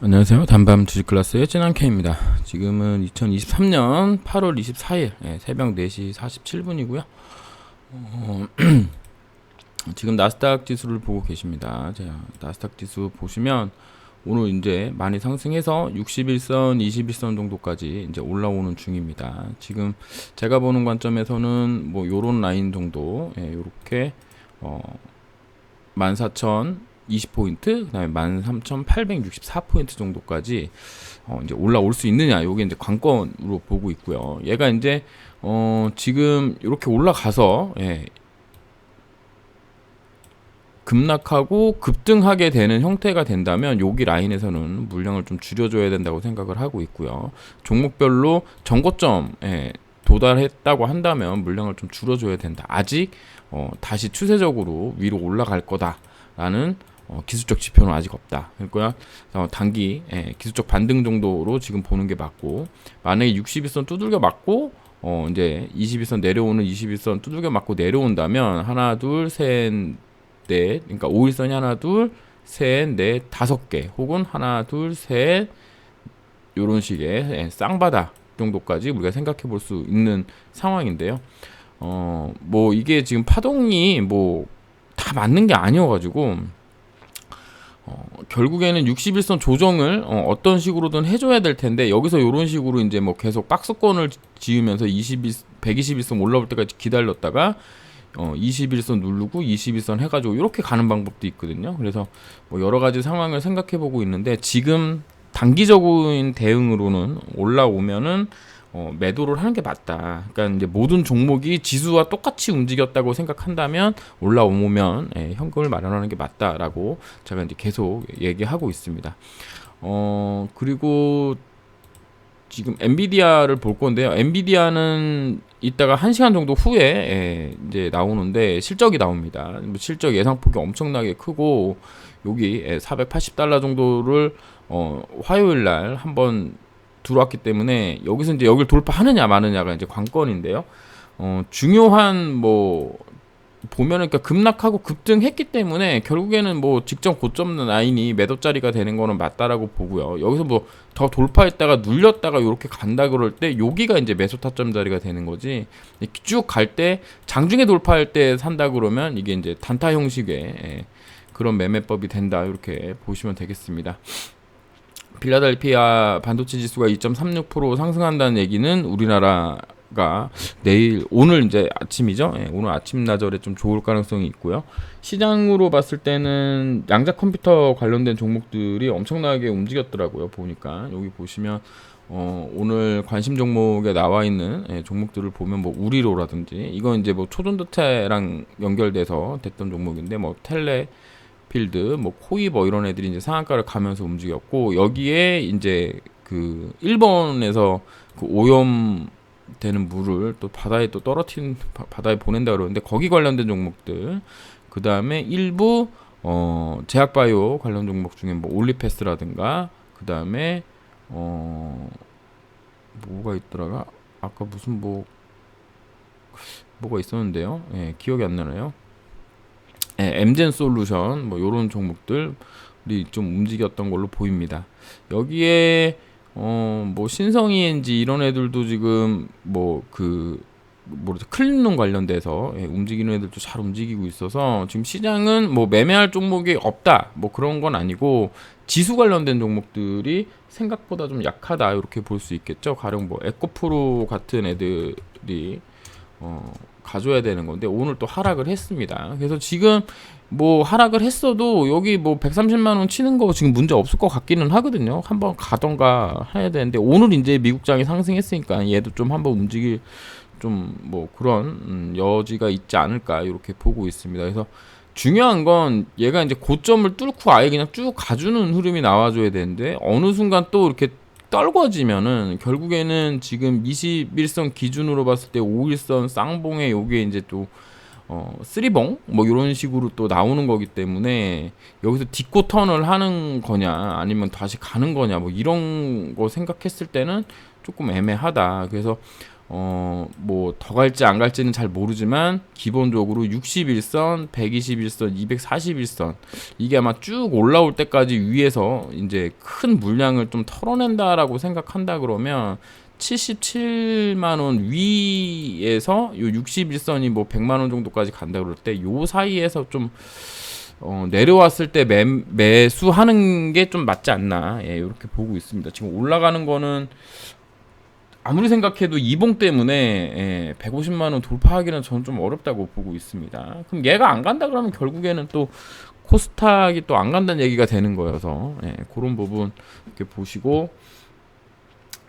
안녕하세요. 단밤 주식 클래스의 진한케입니다. 지금은 2023년 8월 24일 새벽 4시 47분이고요. 지금 나스닥 지수를 보고 계십니다. 자, 나스닥 지수 보시면 오늘 이제 많이 상승해서 61선, 21선 정도까지 이제 올라오는 중입니다. 지금 제가 보는 관점에서는 뭐 요런 라인 정도, 요렇게 14,020포인트, 그다음에 13,864포인트 정도까지 이제 올라올 수 있느냐, 요게 이제 관건으로 보고 있고요. 얘가 이제 지금 이렇게 올라가서 급락하고 급등하게 되는 형태가 된다면 여기 라인에서는 물량을 좀 줄여줘야 된다고 생각을 하고 있고요. 종목별로 전고점에 도달했다고 한다면 물량을 좀 줄여줘야 된다. 아직 다시 추세적으로 위로 올라갈 거다라는 기술적 지표는 아직 없다. 그러니까 단기 기술적 반등 정도로 지금 보는 게 맞고, 만약에 61선 두들겨 맞고 이제 21선 내려오는 21선 두들겨 맞고 내려온다면 하나 둘 셋 넷, 그러니까 5일선이 하나 둘 셋 넷 다섯 개, 혹은 하나 둘 셋 요런 식의 쌍바닥 정도까지 우리가 생각해 볼 수 있는 상황인데요. 뭐 이게 지금 파동이 뭐 다 맞는 게 아니어가지고 결국에는 61선 조정을 어떤 식으로든 해줘야 될 텐데, 여기서 이런 식으로 이제 뭐 계속 박스권을 지으면서 121선 올라올 때까지 기다렸다가 21선 누르고 21선 해가지고 이렇게 가는 방법도 있거든요. 그래서 뭐 여러 가지 상황을 생각해 보고 있는데, 지금 단기적인 대응으로는 올라오면은 매도를 하는 게 맞다. 그러니까 이제 모든 종목이 지수와 똑같이 움직였다고 생각한다면 올라오면 현금을 마련하는 게 맞다라고 제가 이제 계속 얘기하고 있습니다. 그리고 지금 엔비디아를 볼 건데요. 엔비디아는 이따가 1시간 정도 후에 이제 나오는데 실적이 나옵니다. 실적 예상폭이 엄청나게 크고, 여기 480달러 정도를 화요일 날 한번 들어왔기 때문에 여기서 이제 여기를 돌파하느냐 마느냐가 이제 관건인데요. 중요한 뭐 보면은 그러니까 급락하고 급등했기 때문에 결국에는 뭐 직전 고점 라인이 매도자리가 되는 거는 맞다라고 보고요. 여기서 뭐 더 돌파했다가 눌렸다가 이렇게 간다 그럴 때 여기가 이제 매수 타점 자리가 되는 거지. 쭉 갈 때 장중에 돌파할 때 산다 그러면 이게 이제 단타 형식의 그런 매매법이 된다, 이렇게 보시면 되겠습니다. 필라델피아 반도체 지수가 2.36% 상승한다는 얘기는 우리나라가 오늘 이제 아침이죠. 오늘 아침 나절에 좀 좋을 가능성이 있고요. 시장으로 봤을 때는 양자 컴퓨터 관련된 종목들이 엄청나게 움직였더라고요. 보니까 여기 보시면 오늘 관심 종목에 나와 있는 종목들을 보면 뭐 우리로라든지, 이건 이제 뭐 초전도체랑 연결돼서 됐던 종목인데, 뭐 텔레 필드, 뭐 코이, 뭐 이런 애들이 이제 상한가를 가면서 움직였고, 여기에 이제 그 일본에서 그 오염 되는 물을 또 바다에 또 떨어뜨린, 바다에 보낸다 그러는데, 거기 관련된 종목들, 그 다음에 일부 제약바이오 관련 종목 중에 뭐 올리패스라든가, 그 다음에 뭐가 있더라가, 아까 무슨 뭐가 있었는데요. 기억이 안 나네요. 엠젠 솔루션 뭐 요런 종목들이 좀 움직였던 걸로 보입니다. 여기에 뭐 신성이 엔지 이런 애들도 지금 클린룸 관련돼서 움직이는 애들도 잘 움직이고 있어서, 지금 시장은 뭐 매매할 종목이 없다 뭐 그런 건 아니고, 지수 관련된 종목들이 생각보다 좀 약하다, 이렇게 볼 수 있겠죠. 가령 뭐 에코프로 같은 애들이 가져야 되는 건데 오늘 또 하락을 했습니다. 그래서 지금 뭐 하락을 했어도 여기 뭐 130만 원 치는 거 지금 문제 없을 것 같기는 하거든요. 한번 가던가 해야 되는데, 오늘 이제 미국장이 상승했으니까 얘도 좀 한번 움직일 좀 뭐 그런 여지가 있지 않을까, 이렇게 보고 있습니다. 그래서 중요한 건 얘가 이제 고점을 뚫고 아예 그냥 쭉 가주는 흐름이 나와줘야 되는데, 어느 순간 또 이렇게 떨궈지면은 결국에는 지금 21선 기준으로 봤을 때 5일선 쌍봉에 요게 이제 또 쓰리봉 뭐 이런 식으로 또 나오는 거기 때문에, 여기서 딛고 턴을 하는 거냐 아니면 다시 가는 거냐 뭐 이런 거 생각했을 때는 조금 애매하다. 그래서 뭐 더 갈지 안 갈지는 잘 모르지만 기본적으로 61선, 121선, 241선 이게 아마 쭉 올라올 때까지 위에서 이제 큰 물량을 좀 털어낸다라고 생각한다 그러면 77만 원 위에서 요 61선이 뭐 100만 원 정도까지 간다 그럴 때 요 사이에서 좀 내려왔을 때 매수하는 게 좀 맞지 않나, 예, 이렇게 보고 있습니다. 지금 올라가는 거는 아무리 생각해도 이봉 때문에, 예, 150만 원 돌파하기는 저는 좀 어렵다고 보고 있습니다. 그럼 얘가 안 간다 그러면 결국에는 또 코스닥이 또 안 간다는 얘기가 되는 거여서, 예, 그런 부분 이렇게 보시고,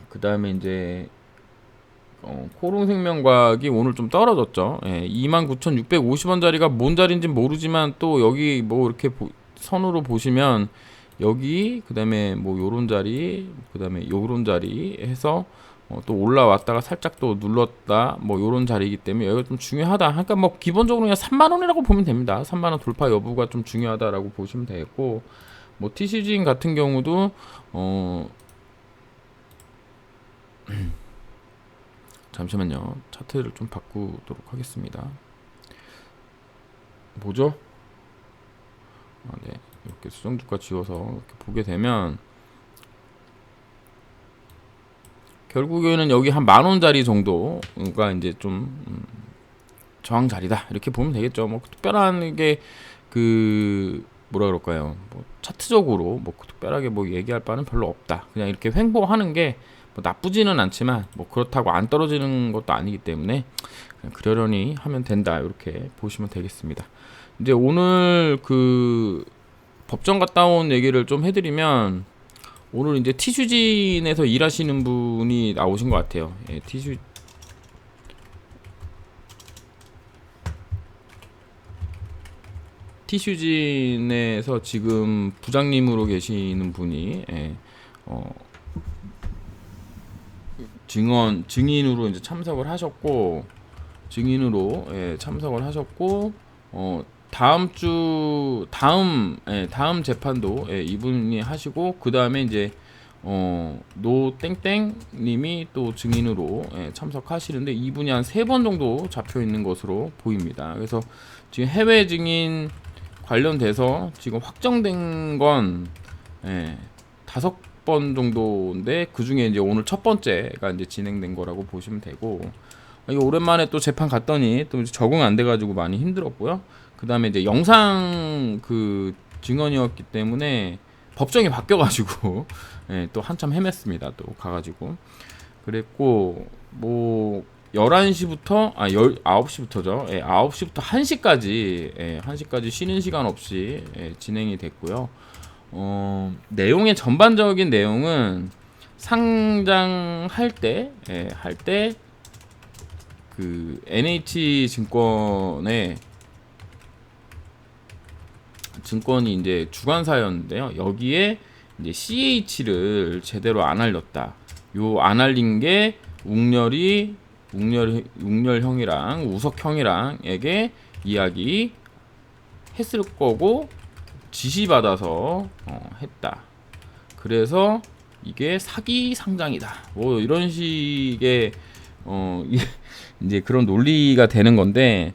그 다음에 이제 코롱생명과학이 오늘 좀 떨어졌죠. 예, 29,650원짜리가 뭔 자리인지 모르지만 또 여기 뭐 이렇게 선으로 보시면 여기 그다음에 뭐 요런 자리 그다음에 요런 자리 해서 또 올라왔다가 살짝 또 눌렀다 뭐 요런 자리이기 때문에 여기가 좀 중요하다. 그러니까 뭐 기본적으로 그냥 3만 원이라고 보면 됩니다. 3만 원 돌파 여부가 좀 중요하다라고 보시면 되겠고, 뭐 TCG인 같은 경우도 잠시만요. 차트를 좀 바꾸도록 하겠습니다. 뭐죠? 네. 이렇게 수정주가 지워서 이렇게 보게 되면 결국에는 여기 한 10,000원짜리 정도가 이제 좀 저항 자리다 이렇게 보면 되겠죠. 뭐 특별한 게 그 뭐라 그럴까요? 뭐 차트적으로 뭐 특별하게 뭐 얘기할 바는 별로 없다. 그냥 이렇게 횡보하는 게 뭐 나쁘지는 않지만 뭐 그렇다고 안 떨어지는 것도 아니기 때문에 그냥 그러려니 하면 된다 이렇게 보시면 되겠습니다. 이제 오늘 그 법정 갔다 온 얘기를 좀 해드리면 오늘 이제 티슈진에서 일하시는 분이 나오신 것 같아요. 예, 티슈진에서 지금 부장님으로 계시는 분이, 예, 증인으로 이제 참석을 하셨고, 예, 참석을 하셨고, 다음 재판도, 예, 이분이 하시고, 그 다음에 이제 노 땡땡님이 또 증인으로, 예, 참석하시는데 이분이 한 3번 정도 잡혀 있는 것으로 보입니다. 그래서 지금 해외 증인 관련돼서 지금 확정된 건, 예, 5번 정도인데 그 중에 이제 오늘 첫 번째가 이제 진행된 거라고 보시면 되고, 이거 오랜만에 또 재판 갔더니 또 적응 안 돼가지고 많이 힘들었고요. 그 다음에 이제 영상 그 증언이었기 때문에 법정이 바뀌어가지고 예, 또 한참 헤맸습니다. 또 가가지고 그랬고, 뭐 11시부터 9시부터죠. 예, 9시부터 1시까지, 예, 1시까지 쉬는 시간 없이, 예, 진행이 됐고요. 내용의 전반적인 내용은 상장할 때, 예, 할 때 그 NH 증권이 이제 주관사였는데요. 여기에 이제 CH를 제대로 안 알렸다. 요 안 알린 게 웅렬형이랑 우석형이랑에게 이야기 했을 거고 지시받아서 했다. 그래서 이게 사기 상장이다. 뭐 이런 식의 이제 그런 논리가 되는 건데,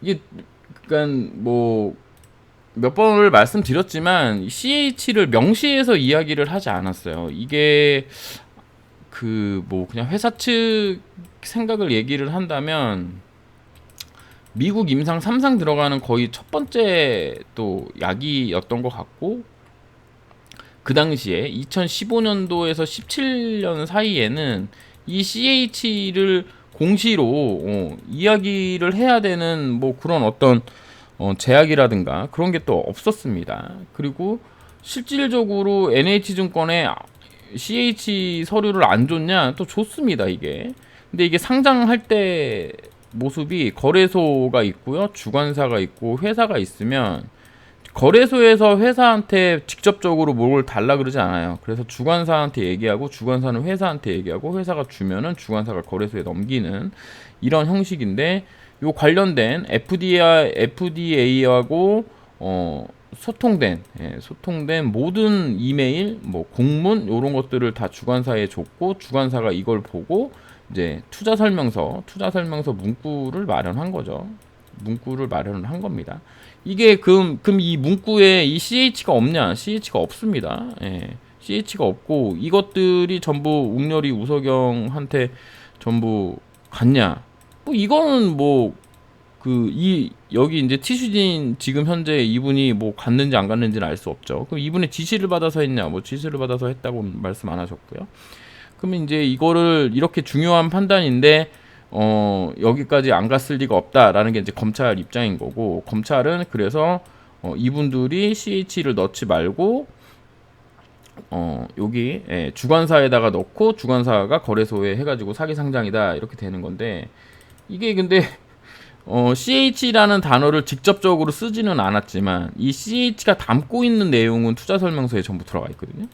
이게 그러니까 뭐 몇 번을 말씀드렸지만 CH를 명시해서 이야기를 하지 않았어요. 이게 그 뭐 그냥 회사 측 생각을 얘기를 한다면 미국 임상 3상 들어가는 거의 첫 번째 또 약이었던 것 같고, 그 당시에 2015년도에서 17년 사이에는 이 CH를 공시로 이야기를 해야 되는 뭐 그런 어떤 제약이라든가 그런 게 또 없었습니다. 그리고 실질적으로 NH증권에 CH 서류를 안 줬냐? 또 줬습니다, 이게. 근데 이게 상장할 때 모습이 거래소가 있고요, 주관사가 있고 회사가 있으면 거래소에서 회사한테 직접적으로 뭘 달라 그러지 않아요. 그래서 주관사한테 얘기하고 주관사는 회사한테 얘기하고 회사가 주면은 주관사가 거래소에 넘기는 이런 형식인데, 요 관련된 FDA하고 소통된 모든 이메일, 뭐 공문 요런 것들을 다 주관사에 줬고 주관사가 이걸 보고 이제 투자 설명서 문구를 마련한 거죠. 문구를 마련을 한 겁니다. 이게 그럼 이 문구에 이 CH가 없냐? CH가 없습니다. CH가 없고 이것들이 전부 웅렬이 우석영한테 전부 갔냐? 뭐 이거는 뭐 여기 이제 티슈진 지금 현재 이분이 뭐 갔는지 안 갔는지는 알 수 없죠. 그럼 이분의 지시를 받아서 했냐? 뭐 지시를 받아서 했다고 말씀 안 하셨고요. 그러면 이제 이거를 이렇게 중요한 판단인데 여기까지 안 갔을 리가 없다라는 게 이제 검찰 입장인 거고, 검찰은 그래서 이분들이 CH를 넣지 말고 여기 주관사에다가 넣고 주관사가 거래소에 해가지고 사기상장이다 이렇게 되는 건데, 이게 근데 CH라는 단어를 직접적으로 쓰지는 않았지만 이 CH가 담고 있는 내용은 투자 설명서에 전부 들어가 있거든요.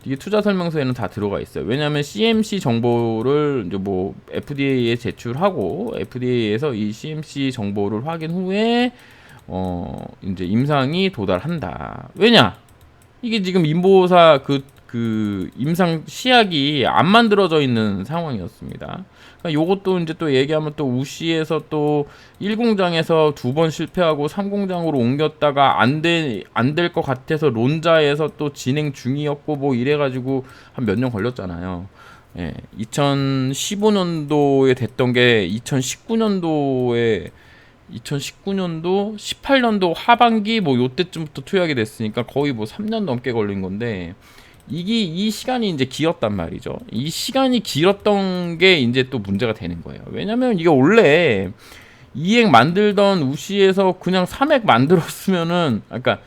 이게 투자 설명서에는 다 들어가 있어요. 왜냐하면 CMC 정보를 이제 뭐 FDA에 제출하고 FDA에서 이 CMC 정보를 확인 후에 이제 임상이 도달한다. 왜냐? 이게 지금 임보사 그 임상 시약이 안 만들어져 있는 상황이었습니다. 그러니까 요것도 이제 또 얘기하면 또 우시에서 또 1공장에서 2번 실패하고 3공장으로 옮겼다가 안 될 것 같아서 론자에서 또 진행 중이었고 뭐 이래가지고 한 몇 년 걸렸잖아요. 2015년도에 됐던 게 2019년도 18년도 하반기 뭐 요때쯤부터 투약이 됐으니까 거의 뭐 3년 넘게 걸린 건데, 이 시간이 이제 길었단 말이죠. 이 시간이 길었던 게 이제 또 문제가 되는 거예요. 왜냐면 이게 원래 2핵 만들던 우시에서 그냥 3핵 만들었으면은, 그러니까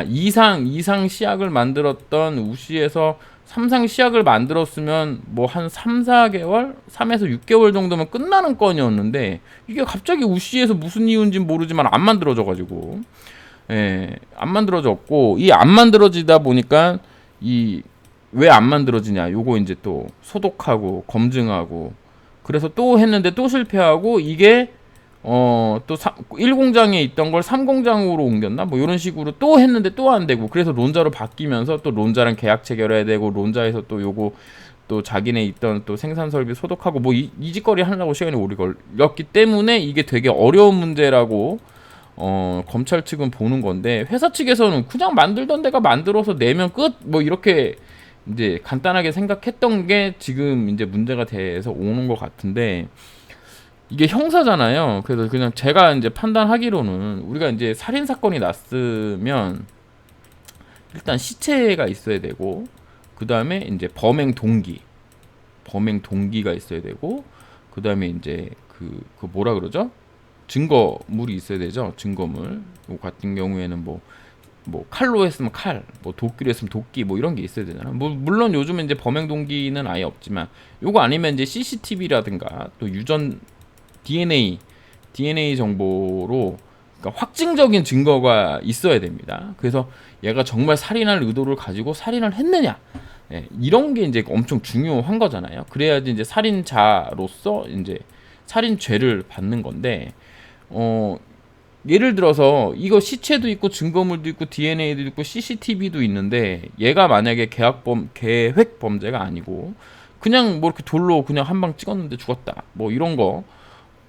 이상 시약을 만들었던 우시에서 3상 시약을 만들었으면 뭐 한 3-4개월? 3에서 6개월 정도면 끝나는 건이었는데, 이게 갑자기 우시에서 무슨 이유인지는 모르지만 안 만들어져가지고, 안 만들어졌고, 이 안 만들어지다 보니까 왜 안 만들어지냐? 요거 이제 또 소독하고 검증하고, 그래서 또 했는데 또 실패하고, 이게 또 1공장에 있던 걸 3공장으로 옮겼나? 뭐 이런 식으로 또 했는데 또 안 되고, 그래서 론자로 바뀌면서 또 론자랑 계약 체결해야 되고, 론자에서 또 요거 또 자기네 있던 또 생산 설비 소독하고 뭐 이 짓거리 하려고 시간이 오래 걸렸기 때문에 이게 되게 어려운 문제라고 검찰 측은 보는 건데, 회사 측에서는 그냥 만들던 데가 만들어서 내면 끝 뭐 이렇게 이제 간단하게 생각했던 게 지금 이제 문제가 돼서 오는 것 같은데, 이게 형사잖아요. 그래서 그냥 제가 이제 판단하기로는, 우리가 이제 살인 사건이 났으면 일단 시체가 있어야 되고, 그 다음에 이제 범행 동기가 있어야 되고, 그 다음에 이제 그 뭐라 그러죠? 증거물이 있어야 되죠. 증거물. 같은 경우에는 뭐 칼로 했으면 칼, 뭐 도끼로 했으면 도끼, 뭐 이런 게 있어야 되잖아. 뭐 물론 요즘은 이제 범행 동기는 아예 없지만, 요거 아니면 이제 CCTV라든가 또 유전 DNA 정보로, 그러니까 확증적인 증거가 있어야 됩니다. 그래서 얘가 정말 살인할 의도를 가지고 살인을 했느냐, 이런 게 이제 엄청 중요한 거잖아요. 그래야지 이제 살인자로서 이제 살인죄를 받는 건데, 예를 들어서 이거 시체도 있고 증거물도 있고 DNA도 있고 CCTV도 있는데, 얘가 만약에 계획 범죄가 아니고 그냥 뭐 이렇게 돌로 그냥 한 방 찍었는데 죽었다, 뭐 이런 거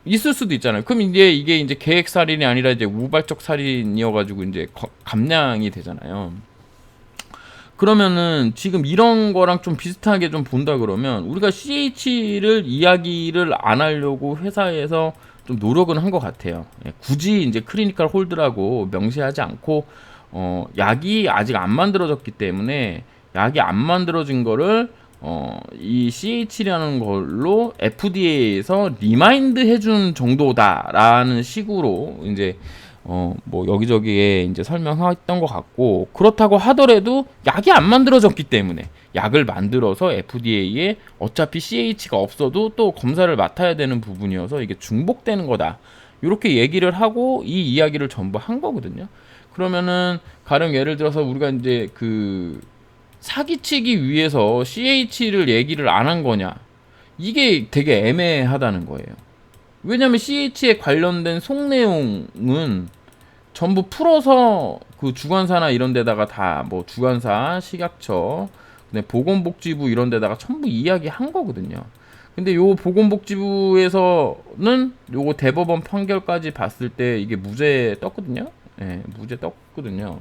있을 수도 있잖아요. 그럼 이게 이제 계획 살인이 아니라 이제 우발적 살인이어가지고 이제 감량이 되잖아요. 그러면은 지금 이런 거랑 좀 비슷하게 좀 본다 그러면, 우리가 CH를 이야기를 안 하려고 회사에서 좀 노력은 한 것 같아요. 굳이 이제 클리니컬 홀드라고 명시하지 않고, 약이 아직 안 만들어졌기 때문에 약이 안 만들어진 거를 이 CH라는 걸로 FDA에서 리마인드 해준 정도다라는 식으로 이제 뭐 여기저기에 이제 설명했던 것 같고, 그렇다고 하더라도 약이 안 만들어졌기 때문에 약을 만들어서 FDA에 어차피 CH가 없어도 또 검사를 맡아야 되는 부분이어서 이게 중복되는 거다, 이렇게 얘기를 하고 이 이야기를 전부 한 거거든요. 그러면은 가령 예를 들어서 우리가 이제 그 사기치기 위해서 CH를 얘기를 안 한 거냐, 이게 되게 애매하다는 거예요. 왜냐면 CH에 관련된 속 내용은 전부 풀어서 그 주관사나 이런 데다가 다 뭐 주관사, 식약처, 보건복지부 이런 데다가 전부 이야기한 거거든요. 근데 요 보건복지부에서는 요거 대법원 판결까지 봤을 때 이게 무죄 떴거든요. 예, 무죄 떴거든요.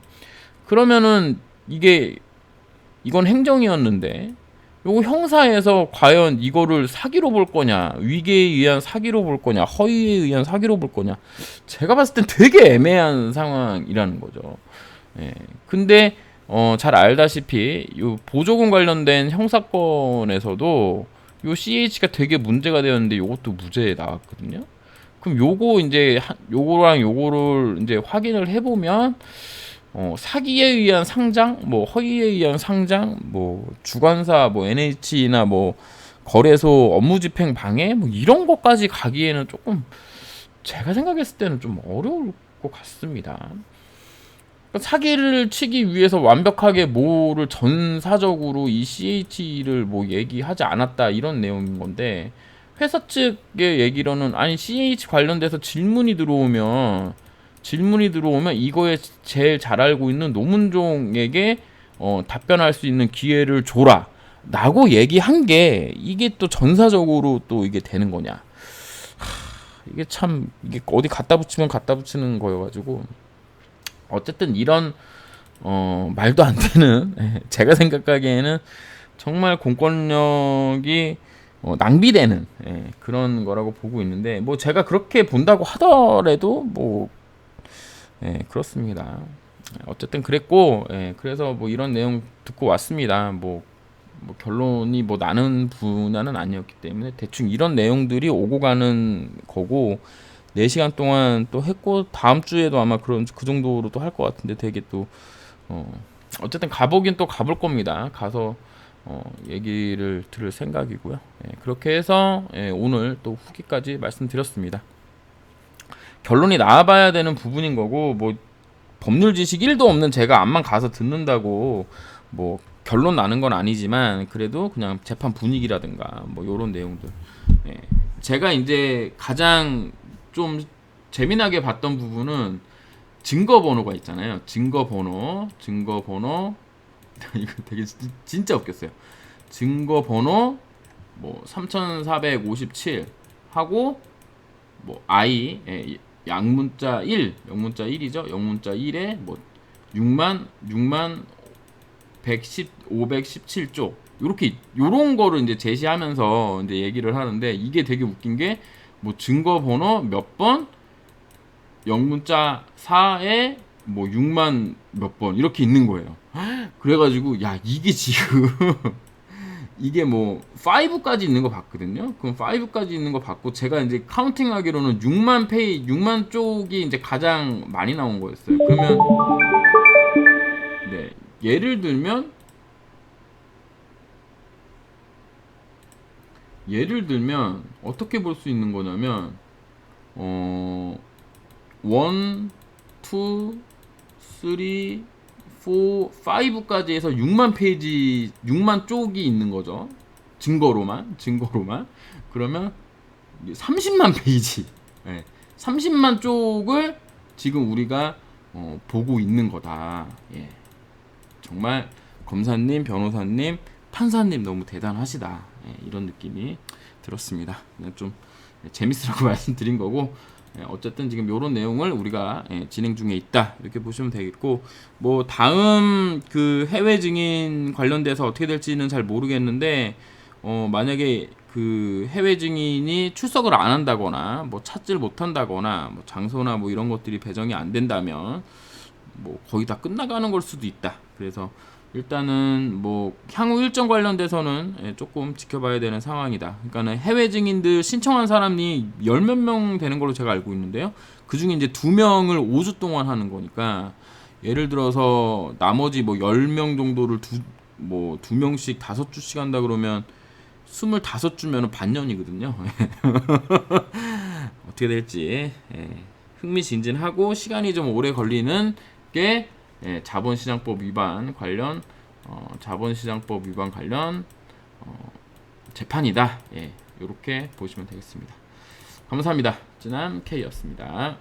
그러면은 이건 행정이었는데 요거 형사에서 과연 이거를 사기로 볼 거냐, 위계에 의한 사기로 볼 거냐, 허위에 의한 사기로 볼 거냐, 제가 봤을 땐 되게 애매한 상황이라는 거죠. 예. 근데 잘 알다시피 요 보조금 관련된 형사건에서도 요 CH가 되게 문제가 되었는데 요것도 무죄에 나왔거든요. 그럼 요거 이제 요거랑 요거를 이제 확인을 해보면 사기에 의한 상장, 뭐 허위에 의한 상장, 뭐 주관사, 뭐 NH나 뭐 거래소 업무집행 방해, 뭐 이런 것까지 가기에는 조금 제가 생각했을 때는 좀 어려울 것 같습니다. 사기를 치기 위해서 완벽하게 뭐를 전사적으로 이 CH를 뭐 얘기하지 않았다 이런 내용인 건데, 회사 측의 얘기로는 아니 CH 관련돼서 질문이 들어오면 이거에 제일 잘 알고 있는 노문종에게 답변할 수 있는 기회를 줘라 라고 얘기한 게 이게 또 전사적으로 또 이게 되는 거냐. 이게 참 이게 어디 갖다 붙이면 갖다 붙이는 거여가지고 어쨌든 이런 말도 안 되는 제가 생각하기에는 정말 공권력이 낭비되는 그런 거라고 보고 있는데, 뭐 제가 그렇게 본다고 하더라도 뭐 그렇습니다. 어쨌든 그랬고, 그래서 뭐 이런 내용 듣고 왔습니다. 뭐 결론이 뭐 나는 분야는 아니었기 때문에 대충 이런 내용들이 오고 가는 거고, 4시간 동안 또 했고 다음 주에도 아마 그 정도로 또 할 것 같은데, 되게 또 어쨌든 가보긴 또 가볼 겁니다. 가서 얘기를 들을 생각이고요. 그렇게 해서 오늘 또 후기까지 말씀드렸습니다. 결론이 나와봐야 되는 부분인 거고, 뭐 법률 지식 1도 없는 제가 암만 가서 듣는다고 뭐 결론 나는 건 아니지만, 그래도 그냥 재판 분위기라든가 뭐 요런 내용들, 제가 이제 가장 좀 재미나게 봤던 부분은 증거 번호가 있잖아요. 증거 번호 이거 되게 진짜 웃겼어요. 증거 번호 뭐 3457 하고 뭐 I 양문자 1, 영문자 1이죠. 영문자 1에 뭐 6만 517조 이렇게 요런 거를 이제 제시하면서 이제 얘기를 하는데, 이게 되게 웃긴 게 뭐 증거 번호 몇 번, 영문자 4에 뭐 6만 몇 번 이렇게 있는 거예요. 그래가지고 야 이게 지금 이게 뭐 5까지 있는 거 봤거든요. 그럼 5까지 있는 거 봤고, 제가 이제 카운팅하기로는 6만 쪽이 이제 가장 많이 나온 거였어요. 그러면 예를 들면 어떻게 볼 수 있는 거냐면 1, 2, 3, 4, 5까지 해서 6만 쪽이 있는 거죠. 증거로만. 그러면 30만 페이지, 30만 쪽을 지금 우리가 보고 있는 거다. 정말 검사님, 변호사님, 판사님 너무 대단하시다. 이런 느낌이 들었습니다. 그냥 좀 재밌으라고 말씀드린 거고, 어쨌든 지금 이런 내용을 우리가 진행 중에 있다 이렇게 보시면 되겠고, 뭐 다음 그 해외 증인 관련돼서 어떻게 될지는 잘 모르겠는데, 만약에 그 해외 증인이 출석을 안 한다거나 뭐 찾지를 못한다거나 뭐 장소나 뭐 이런 것들이 배정이 안 된다면 뭐 거의 다 끝나가는 걸 수도 있다. 그래서 일단은 뭐 향후 일정 관련돼서는 조금 지켜봐야 되는 상황이다. 그러니까는 해외 증인들 신청한 사람이 10몇 명 되는 걸로 제가 알고 있는데요. 그 중에 이제 2명을 5주 동안 하는 거니까, 예를 들어서 나머지 뭐 10명 정도를 2명씩 5주씩 한다 그러면 25주면 반년이거든요. 어떻게 될지 흥미진진하고, 시간이 좀 오래 걸리는 게 자본시장법 위반 관련 재판이다. 이렇게 보시면 되겠습니다. 감사합니다. 쯔남 K였습니다.